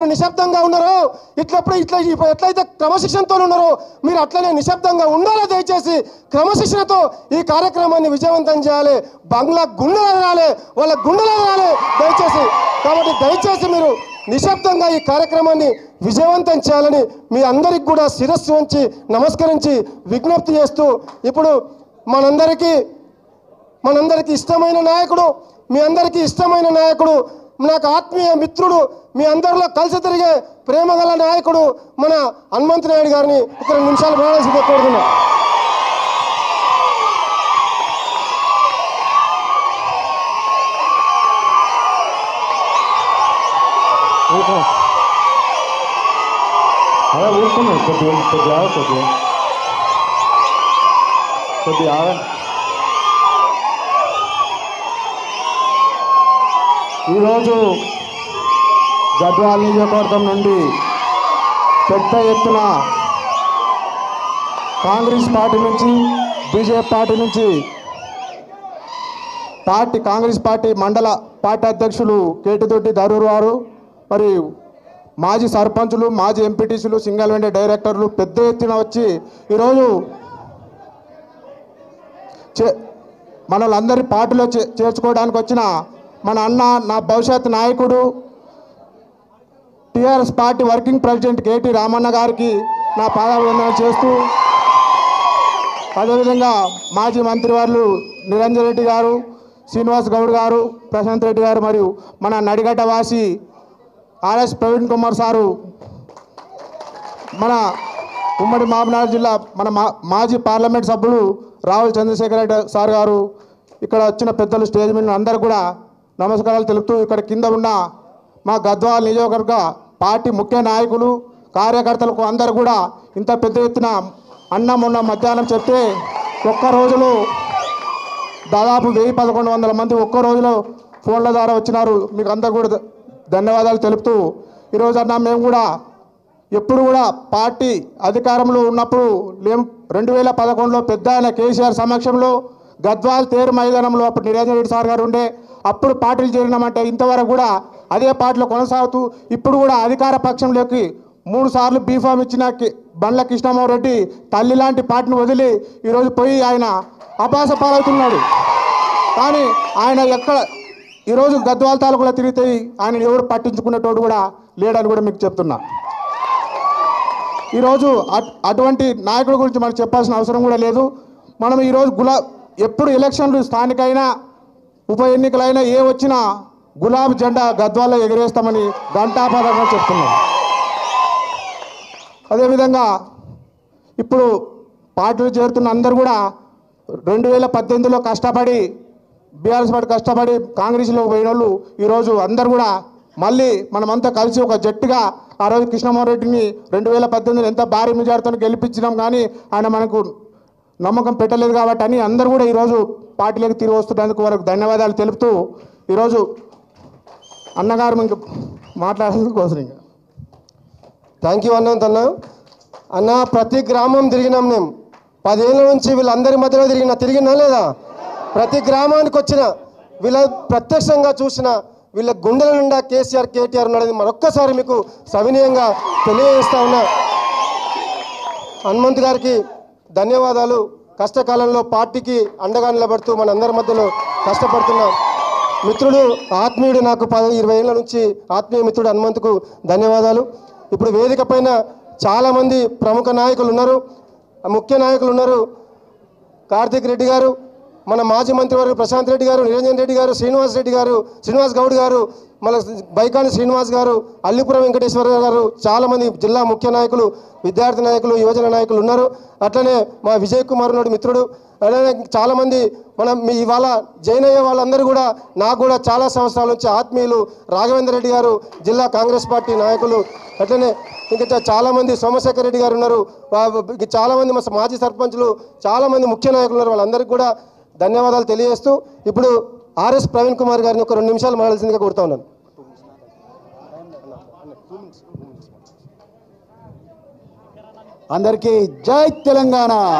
నిశ్శబ్దంగా ఉన్నారో ఎట్లయితే క్రమశిక్షణతో ఉన్నారో మీరు అట్లనే నిశ్శబ్దంగా ఉండాలి. దయచేసి క్రమశిక్షణతో ఈ కార్యక్రమాన్ని విజయవంతం చేయాలి. బంగ్లా గుండెలు రాలే, వాళ్ళ గుండెలు రాలే దయచేసి. కాబట్టి దయచేసి మీరు నిశ్శబ్దంగా ఈ కార్యక్రమాన్ని విజయవంతం చేయాలని మీ అందరికి కూడా శిరస్సు వంచి నమస్కరించి విజ్ఞప్తి చేస్తూ, ఇప్పుడు మనందరికీ ఇష్టమైన నాయకుడు, మీ అందరికీ ఇష్టమైన నాయకుడు, నాకు ఆత్మీయ మిత్రుడు, మీ అందరిలో కలిసి తిరిగే ప్రేమగల నాయకుడు మన హనుమంత్ నాయుడు గారిని ఒక 2 నిమిషాలు మాట్లాడాల్సిందే కోరుతున్నాం. ఈరోజు గద్వాల నియోజకవర్గం నుండి పెద్ద ఎత్తున కాంగ్రెస్ పార్టీ నుంచి, బీజేపీ పార్టీ నుంచి కాంగ్రెస్ పార్టీ మండల పార్టీ అధ్యక్షులు కేటితోటి ధరూర్ వారు, మరి మాజీ సర్పంచులు, మాజీ ఎంపీటీసీలు, సింగల్ విండో డైరెక్టర్లు పెద్ద ఎత్తున వచ్చి ఈరోజు మనల్ని పార్టీలో చేర్చుకోవడానికి వచ్చిన మన అన్న, నా భవిష్యత్ నాయకుడు, TRS party working president KT Ramanna గారికి నా పాదాభివందనం చేస్తూ, అదేవిధంగా మాజీ మంత్రివర్యులు నిరంజన్ రెడ్డి గారు, శ్రీనివాస్ గౌడ్ గారు, ప్రశాంత్ రెడ్డి గారు, మరియు మన నడిగడ్డ వాసి ఆర్ఎస్ ప్రవీణ్ కుమార్ సారు, మన ఉమ్మడి మహబూబ్నగర్ జిల్లా మన మాజీ పార్లమెంట్ సభ్యులు రావుల చంద్రశేఖర్ రెడ్డి సార్ గారు, ఇక్కడ వచ్చిన పెద్దలు, స్టేజ్ మీద అందరూ కూడా నమస్కారాలు తెలుపుతూ, ఇక్కడ కింద ఉన్న మా గద్వాల నియోజకవర్గ పార్టీ ముఖ్య నాయకులు, కార్యకర్తలకు అందరూ కూడా ఇంత పెద్ద ఎత్తున మొన్న మధ్యాహ్నం చెప్తే ఒక్క రోజులో దాదాపు 1000-1100 మంది ఒక్క రోజులో ఫోన్ల ద్వారా వచ్చినారు. మీకు అందరూ కూడా ధన్యవాదాలు తెలుపుతూ, ఈరోజు అన్న మేము కూడా ఎప్పుడు కూడా పార్టీ అధికారంలో ఉన్నప్పుడు 2011లో పెద్ద ఆయన కేసీఆర్ సమక్షంలో గద్వాల్ తేరు మైదానంలో అప్పుడు నిరంజన్ రెడ్డి సార్ గారు ఉండే, అప్పుడు పార్టీలు చేరినామంటే ఇంతవరకు కూడా అదే పార్టీలో కొనసాగుతూ, ఇప్పుడు కూడా అధికార పక్షంలోకి 3 సార్లు బీఫామ్ ఇచ్చిన బండ్ల కృష్ణమోహన్ రెడ్డి తల్లి లాంటి పార్టీని వదిలి ఈరోజు పోయి ఆయన అపాస పాలవుతున్నాడు. కానీ ఆయన ఎక్కడ ఈరోజు గద్వాల తాలూకులో తిరిగితే ఆయన ఎవరు పట్టించుకునేటోడు కూడా లేడని కూడా మీకు చెప్తున్నా. ఈరోజు అటువంటి నాయకుడి గురించి మనకు చెప్పాల్సిన అవసరం కూడా లేదు. మనం ఈరోజు ఎప్పుడు ఎలక్షన్లు స్థానికైనా ఉప ఎన్నికలైనా ఏ వచ్చినా గులాబీ జెండా గద్వాల్లో ఎగరేస్తామని ఘంటాపథంగా చెప్తున్నాం. అదేవిధంగా ఇప్పుడు పార్టీలు చేరుతున్న అందరూ కూడా 2018లో కష్టపడి బీఆర్ఎస్ పార్టీ కష్టపడి కాంగ్రెస్లో పోయిన వాళ్ళు ఈరోజు అందరూ కూడా మళ్ళీ మనమంతా కలిసి ఒక జట్టుగా ఆ రోజు కృష్ణమోహన్ రెడ్డిని 2018లో ఎంత భారీ మెజార్టీతో గెలిపించినాం, కానీ ఆయన మనకు నమ్మకం పెట్టలేదు కాబట్టి అని అందరూ కూడా ఈరోజు పార్టీలోకి తిరిగి వస్తున్నందుకు వారికి ధన్యవాదాలు తెలుపుతూ, ఈరోజు అన్నగారు మీకు మాట్లాడేందుకు కోసం ఇంకా థ్యాంక్ యూ అన్న. ప్రతి గ్రామం తిరిగినాం మేము, 10 ఏళ్ళ నుంచి వీళ్ళందరి మధ్యలో తిరిగినా లేదా? ప్రతి గ్రామానికి వచ్చిన వీళ్ళ ప్రత్యక్షంగా చూసిన వీళ్ళ గుండెల నిండా కేసీఆర్, కేటీఆర్ ఉన్నది మరొక్కసారి మీకు సవినీయంగా తెలియజేస్తా ఉన్నా. హనుమంత్ గారికి ధన్యవాదాలు. కష్టకాలంలో పార్టీకి అండగా నిలబడుతూ మనందరి మధ్యలో కష్టపడుతున్న మిత్రుడు, ఆత్మీయుడు, నాకు 10-20 ఏళ్ళ నుంచి ఆత్మీయ మిత్రుడు హనుమంత్కు ధన్యవాదాలు. ఇప్పుడు వేదిక పైన చాలామంది ప్రముఖ నాయకులు ఉన్నారు, ముఖ్య నాయకులు ఉన్నారు. కార్తిక్ రెడ్డి గారు, మన మాజీ మంత్రివర్గ ప్రశాంత్ రెడ్డి గారు, నిరంజన్ రెడ్డి గారు, శ్రీనివాస్ గౌడ్ గారు, మళ్ళీ బైకాని శ్రీనివాస్ గారు, అల్లిపురం వెంకటేశ్వర గారు, చాలామంది జిల్లా ముఖ్య నాయకులు, విద్యార్థి నాయకులు, యువజన నాయకులు ఉన్నారు. అట్లనే మా విజయ్ కుమార్ నాయుడు మిత్రుడు, అలానే చాలామంది ఇవాళ జైన్ అయ్యే వాళ్ళందరూ కూడా నాకు కూడా చాలా సంవత్సరాల నుంచి ఆత్మీయులు. రాఘవేంద్ర రెడ్డి గారు జిల్లా కాంగ్రెస్ పార్టీ నాయకులు, అట్లనే ఇంకా చాలామంది సోమశేఖర్ రెడ్డి గారు ఉన్నారు, చాలామంది మాజీ సర్పంచులు, చాలామంది ముఖ్య నాయకులు ఉన్నారు. వాళ్ళందరికీ కూడా ధన్యవాదాలు తెలియజేస్తూ ఇప్పుడు ఆర్ఎస్ ప్రవీణ్ కుమార్ గారిని ఒక 2 నిమిషాలు మాట్లాడాల్సిందిగా కోరుతా ఉన్నాను. అందరికీ జై తెలంగాణ.